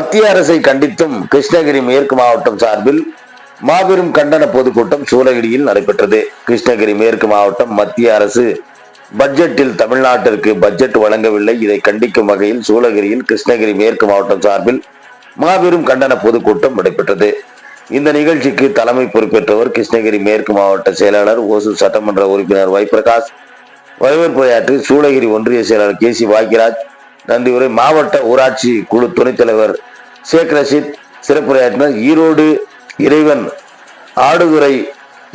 மத்திய அரசை கண்டித்தும் கிருஷ்ணகிரி மேற்கு மாவட்டம் சார்பில் மாபெரும் கண்டன பொதுக்கூட்டம் சூளகிரியில் நடைபெற்றது. கிருஷ்ணகிரி மேற்கு மாவட்டம் மத்திய அரசு பட்ஜெட்டில் தமிழ்நாட்டிற்கு பட்ஜெட் வழங்கவில்லை. இதை கண்டிக்கும் வகையில் சூளகிரியில் கிருஷ்ணகிரி மேற்கு மாவட்டம் சார்பில் மாபெரும் கண்டன பொதுக்கூட்டம் நடைபெற்றது. இந்த நிகழ்ச்சிக்கு தலைமை பொறுப்பேற்றவர் கிருஷ்ணகிரி மேற்கு மாவட்ட செயலாளர் ஓசூர் சட்டமன்ற உறுப்பினர் வை பிரகாஷ். வரவேற்புரையாற்றி சூளகிரி ஒன்றிய செயலாளர் கே சி பாக்கியராஜ் நன்றியுரை. மாவட்ட ஊராட்சி குழு துணைத் தலைவர் ஷேக் ரஷீத் சிறப்புரையாற்றினார். ஈரோடு இறைவன், ஆடுதுறை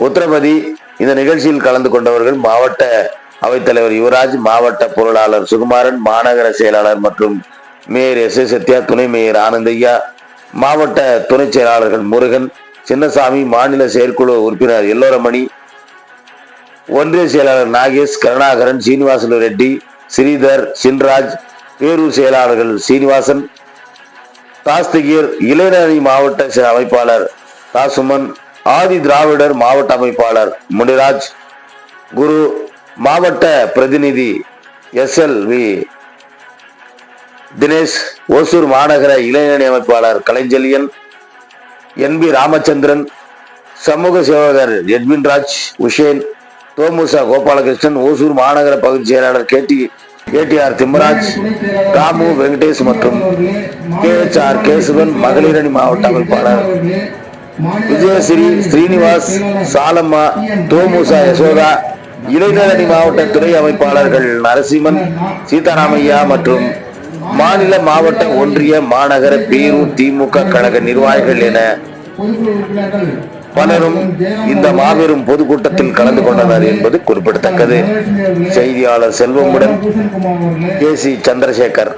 உத்தரபதி. இந்த நிகழ்ச்சியில் கலந்து கொண்டவர்கள் மாவட்ட அவைத்தலைவர் யுவராஜ், மாவட்ட பொருளாளர் சுகுமாரன், மாநகர செயலாளர் மற்றும் மேயர் எஸ் சத்யா, துணை மேயர் ஆனந்தையா, மாவட்ட துணை செயலாளர்கள் முருகன், சின்னசாமி, மாநில செயற்குழு உறுப்பினர் எல்லோரமணி, ஒன்றிய செயலாளர் நாகேஷ், கருணாகரன், சீனிவாசன் ரெட்டி, ஸ்ரீதர், சின்ராஜ், பேரூர் செயலாளர்கள் சீனிவாசன், தாஸ்திகீர், இளைஞரணி மாவட்ட அமைப்பாளர் தாசுமன், ஆதி திராவிடர் மாவட்ட அமைப்பாளர் முனிராஜ், குரு, மாவட்ட பிரதிநிதி SLV தினேஷ், ஓசூர் மாநகர இளைஞரணி அமைப்பாளர் கலைஞ்செழியன், NB ராமச்சந்திரன், சமூக சேவகர் எட்வின்ராஜ், உஷேன், தோமுசா கோபாலகிருஷ்ணன், ஓசூர் மாநகர பகுதி செயலாளர் KTR திம்மராஜ், ராமு, வெங்கடேஷ் மற்றும் KHR கேசவன், மகளிரணி மாவட்ட அமைப்பாளர் விஜயஸ்ரீ, ஸ்ரீனிவாஸ், சாலம்மா, தோமுசா யசோதா, இளைஞரணி மாவட்ட துறை அமைப்பாளர்கள் நரசிம்மன், சீதாராமையா மற்றும் மாநில, மாவட்ட, ஒன்றிய, மாநகர, பேரூர் திமுக கழக நிர்வாகிகள் என பலரும் இந்த மாபெரும் பொதுக்கூட்டத்தில் கலந்து கொண்டனர் என்பது குறிப்பிடத்தக்கது. செய்தியாளர் செல்வமுடன் KC சந்திரசேகர்.